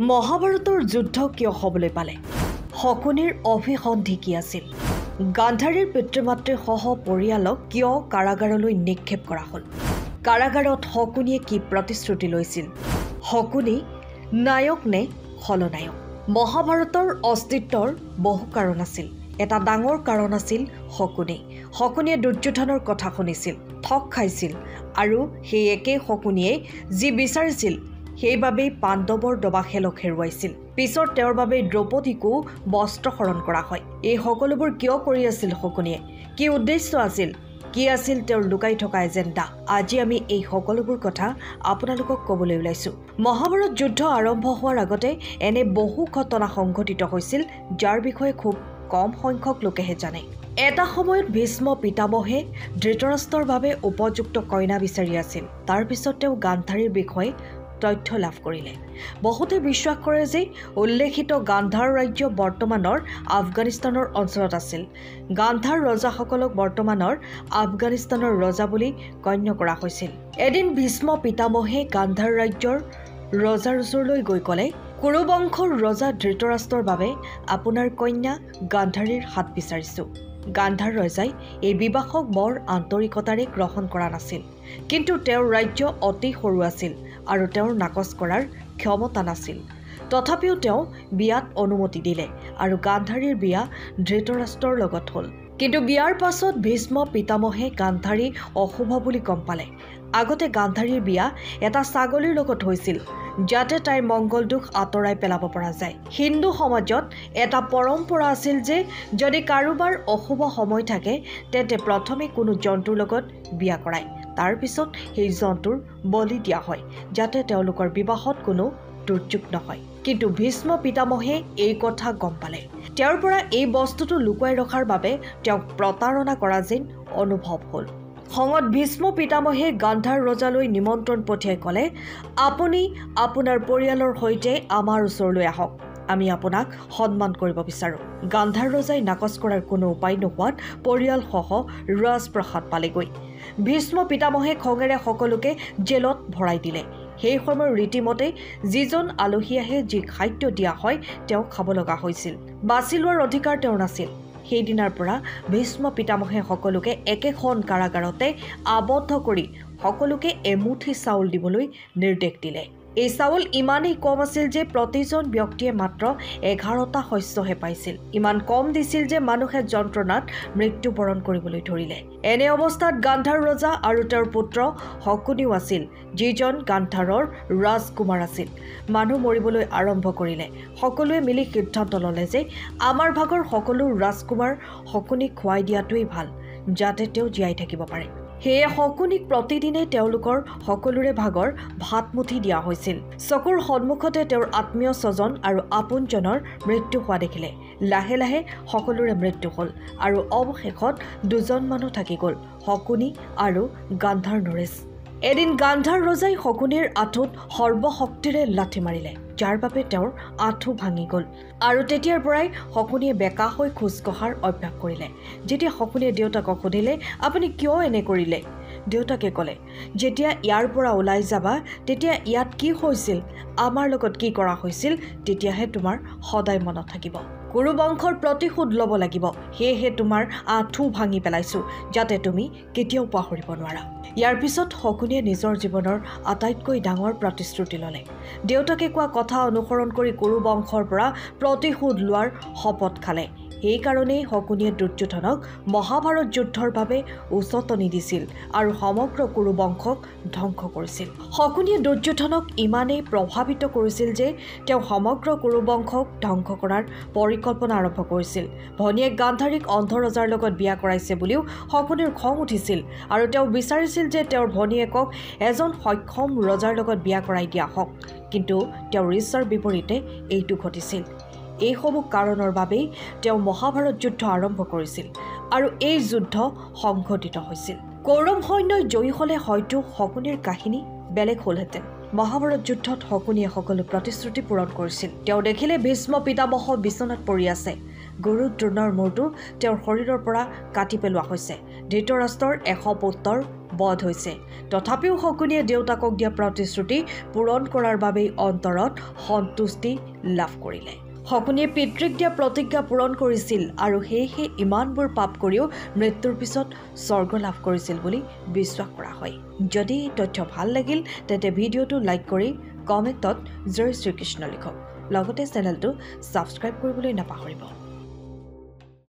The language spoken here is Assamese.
মহাভাৰতৰ যুদ্ধ কিয় হ'বলৈ পালে? শকুনিৰ অভিসন্ধি কি আছিল? গান্ধাৰীৰ পিতৃ-মাতৃসহ পৰিয়ালক কিয় কাৰাগাৰলৈ নিক্ষেপ কৰা হ'ল? কাৰাগাৰত শকুনিয়ে কি প্ৰতিশ্ৰুতি লৈছিল? শকুনি নায়ক নে খলনায়ক? মহাভাৰতৰ অস্তিত্বৰ বহু কাৰণ আছিল। এটা ডাঙৰ কাৰণ আছিল শকুনি। শকুনিয়ে দুৰ্যোধনৰ কথা শুনিছিল, ঠগ খাইছিল আৰু সেই একে শকুনিয়ে যি বিচাৰিছিল সেইবাবেই পাণ্ডৱৰ দবাখেলক হেৰুৱাইছিল। পিছত তেওঁৰ বাবে দ্ৰৌপদীকো বস্ত্ৰহৰণ কৰা হয়। এই সকলোবোৰ কিয় কৰি আছিল শকুনিয়ে? কি উদ্দেশ্য আছিল? কি আছিল তেওঁৰ লুকাই থকা এজেণ্ডা? আজি আমি এই সকলোবোৰ কথা আপোনালোকক ক'বলৈ ওলাইছো। মহাভাৰত যুদ্ধ আৰম্ভ হোৱাৰ আগতে এনে বহু ঘটনা সংঘটিত হৈছিল, যাৰ বিষয়ে খুব কম সংখ্যক লোকেহে জানে। এটা সময়ত ভীষ্ম পিতামহে ধৃতৰাষ্ট্ৰৰ বাবে উপযুক্ত কইনা বিচাৰি আছিল। তাৰ পিছত তেওঁ গান্ধাৰীৰ বিষয়ে তথ্য লাভ কৰিলে। বহুতে বিশ্বাস কৰে যে উল্লেখিত গান্ধাৰ ৰাজ্য বৰ্তমানৰ আফগানিস্তানৰ অঞ্চলত আছিল। গান্ধাৰ ৰজাসকলক বৰ্তমানৰ আফগানিস্তানৰ ৰজা বুলি গণ্য কৰা হৈছিল। এদিন ভীষ্ম পিতামহে গান্ধাৰ ৰাজ্যৰ ৰজাৰ ওচৰলৈ গৈ ক'লে, কুৰুবংশৰ ৰজা ধৃতৰাষ্ট্ৰৰ বাবে আপোনাৰ কন্যা গান্ধাৰীৰ হাত বিচাৰিছোঁ। গান্ধাৰ ৰজাই এই বিবাহক বৰ আন্তৰিকতাৰে গ্ৰহণ কৰা নাছিল, কিন্তু তেওঁৰ ৰাজ্য অতি সৰু আছিল আৰু তেওঁৰ নাকচ কৰাৰ ক্ষমতা নাছিল। তথাপিও তেওঁ বিয়াত অনুমতি দিলে আৰু গান্ধাৰীৰ বিয়া ধৃতৰাষ্ট্ৰৰ লগত হ'ল। কিন্তু বিয়াৰ পাছত ভীষ্ম পিতামহে গান্ধাৰী অশুভ বুলি গম পালে। আগতে গান্ধাৰীৰ বিয়া এটা ছাগলীৰ লগত হৈছিল, যাতে তাইৰ মংগল দোষ আঁতৰাই পেলাব পৰা যায়। হিন্দু সমাজত এটা পৰম্পৰা আছিল যে যদি কাৰোবাৰ অশুভ সময় থাকে তেন্তে প্ৰথমে কোনো জন্তুৰ লগত বিয়া কৰায়, তাৰ পিছত সেই জন্তুৰ বলি দিয়া হয়, যাতে তেওঁলোকৰ বিবাহত কোনো দুৰ্যোগ নহয়। কিন্তু ভীষ্ম পিতামহে এই কথা গম পালে। তেওঁৰ পৰা এই বস্তুটো লুকুৱাই ৰখাৰ বাবে তেওঁক প্ৰতাৰণা কৰা যেন অনুভৱ হ'ল। খঙত ভীষ্ম পিতামহে গান্ধাৰ ৰজালৈ নিমন্ত্ৰণ পঠিয়াই ক'লে, আপুনি আপোনাৰ পৰিয়ালৰ সৈতে আমাৰ ওচৰলৈ আহক, আমি আপোনাক সন্মান কৰিব বিচাৰোঁ। গান্ধাৰ ৰজাই নাকচ কৰাৰ কোনো উপায় নোহোৱাত পৰিয়ালসহ ৰাজপ্ৰসাদ পালেগৈ। ভীষ্ম পিতামহে খঙেৰে সকলোকে জেলত ভৰাই দিলে। সেই সময়ৰ ৰীতিমতে যিজন আলহী আহে যি খাদ্য দিয়া হয় তেওঁ খাব লগা হৈছিল। বাছি লোৱাৰ অধিকাৰ তেওঁৰ নাছিল। সেইদিনাৰ পৰা ভীষ্ম পিতামহে সকলোকে একেখন কাৰাগাৰতে আবদ্ধ কৰি সকলোকে এমুঠি চাউল দিবলৈ নিৰ্দেশ দিলে। এই চাউল ইমানেই কম আছিল যে প্ৰতিজন ব্যক্তিয়ে মাত্ৰ 11টা শস্যহে পাইছিল। ইমান কম দিছিল যে মানুহে যন্ত্ৰণাত মৃত্যুবৰণ কৰিবলৈ ধৰিলে। এনে অৱস্থাত গান্ধাৰ ৰজা আৰু তেওঁৰ পুত্ৰ শকুনিও আছিল, যিজন গান্ধাৰৰ ৰাজকুমাৰ আছিল। মানুহ মৰিবলৈ আৰম্ভ কৰিলে। সকলোৱে মিলি সিদ্ধান্ত ল'লে যে আমাৰ ভাগৰ সকলো ৰাজকুমাৰ শকুনিক খুৱাই দিয়াটোৱেই ভাল, যাতে তেওঁ জীয়াই থাকিব পাৰে। সেয়ে শকুনিক প্ৰতিদিনে তেওঁলোকৰ সকলোৰে ভাগৰ ভাত মুঠি দিয়া হৈছিল। চকুৰ সন্মুখতে তেওঁৰ আত্মীয় স্বজন আৰু আপোনজনৰ মৃত্যু হোৱা দেখিলে। লাহে লাহে সকলোৰে মৃত্যু হ'ল আৰু অৱশেষত দুজন মানুহ থাকি গ'ল, শকুনি আৰু গান্ধাৰ নৰেশ। এদিন গান্ধাৰ ৰজাই শকুনিৰ আঁঠুত সৰ্বশক্তিৰে লাঠি মাৰিলে, যাৰ বাবে তেওঁৰ আঁঠু ভাঙি গ'ল আৰু তেতিয়াৰ পৰাই শকুনিয়ে বেকা হৈ খোজ কঢ়াৰ অভ্যাস কৰিলে। যেতিয়া শকুনিয়ে দেউতাকক সুধিলে, আপুনি কিয় এনে কৰিলে? দেউতাকে ক'লে, যেতিয়া ইয়াৰ পৰা ওলাই যাবা তেতিয়া ইয়াত কি হৈছিল, আমাৰ লগত কি কৰা হৈছিল, তেতিয়াহে তোমাৰ সদায় মনত থাকিব। কুৰুবংশৰ প্ৰতিশোধ ল'ব লাগিব, সেয়েহে তোমাৰ আঁঠু ভাঙি পেলাইছোঁ, যাতে তুমি কেতিয়াও পাহৰিব নোৱাৰা। ইয়াৰ পিছত শকুনিয়ে নিজৰ জীৱনৰ আটাইতকৈ ডাঙৰ প্ৰতিশ্ৰুতি ল'লে। দেউতাকে কোৱা কথা অনুসৰণ কৰি কুৰুবংশৰ পৰা প্ৰতিশোধ লোৱাৰ শপত খালে। সেইকাৰণেই শকুনিয়ে দুৰ্যোধনক মহাভাৰত যুদ্ধৰ বাবে উচতনি দিছিল আৰু সমগ্ৰ কুৰুবংশক ধ্বংস কৰিছিল। শকুনিয়ে দুৰ্যোধনক ইমানেই প্ৰভাৱিত কৰিছিল যে তেওঁ সমগ্ৰ কুৰুবংশক ধ্বংস কৰাৰ পৰিকল্পনা আৰম্ভ কৰিছিল। ভনীয়েক গান্ধাৰীক অন্ধ ৰজাৰ লগত বিয়া কৰাইছে বুলিও শকুনিৰ খং উঠিছিল আৰু তেওঁ বিচাৰিছিল যে তেওঁৰ ভনীয়েকক এজন সক্ষম ৰজাৰ লগত বিয়া কৰাই দিয়া হওক, কিন্তু তেওঁৰ ইচ্ছাৰ বিপৰীতে এইটো ঘটিছিল। এইসমূহ কাৰণৰ বাবেই তেওঁ মহাভাৰত যুদ্ধ আৰম্ভ কৰিছিল আৰু এই যুদ্ধ সংঘটিত হৈছিল। কৌৰৱ সৈন্যই জয়ী হ'লে হয়তো শকুনিৰ কাহিনী বেলেগ হ'লহেঁতেন। মহাভাৰত যুদ্ধত শকুনিয়ে সকলো প্ৰতিশ্ৰুতি পূৰণ কৰিছিল। তেওঁ দেখিলে ভীষ্ম পিতামহ বিচনাত পৰি আছে। গুৰু দ্ৰোণৰ মূৰটো তেওঁৰ শৰীৰৰ পৰা কাটি পেলোৱা হৈছে। ধৃতৰাষ্ট্ৰৰ 100 পুত্ৰৰ বধ হৈছে তথাপিও শকুনিয়ে দেউতাকক দিয়া প্ৰতিশ্ৰুতি পূৰণ কৰাৰ বাবেই অন্তৰত সন্তুষ্টি লাভ কৰিলে শকুনিয়ে পিতৃক দিয়া প্ৰতিজ্ঞা পূৰণ কৰিছিল আৰু সেয়েহে ইমানবোৰ পাপ কৰিও মৃত্যুৰ পিছত স্বৰ্গ লাভ কৰিছিল বুলি বিশ্বাস কৰা হয় যদি এই তথ্য ভাল লাগিল তেন্তে ভিডিঅ'টো লাইক কৰি কমেণ্টত জয় শ্ৰীকৃষ্ণ লিখক লগতে চেনেলটো ছাবস্ক্ৰাইব কৰিবলৈ নাপাহৰিব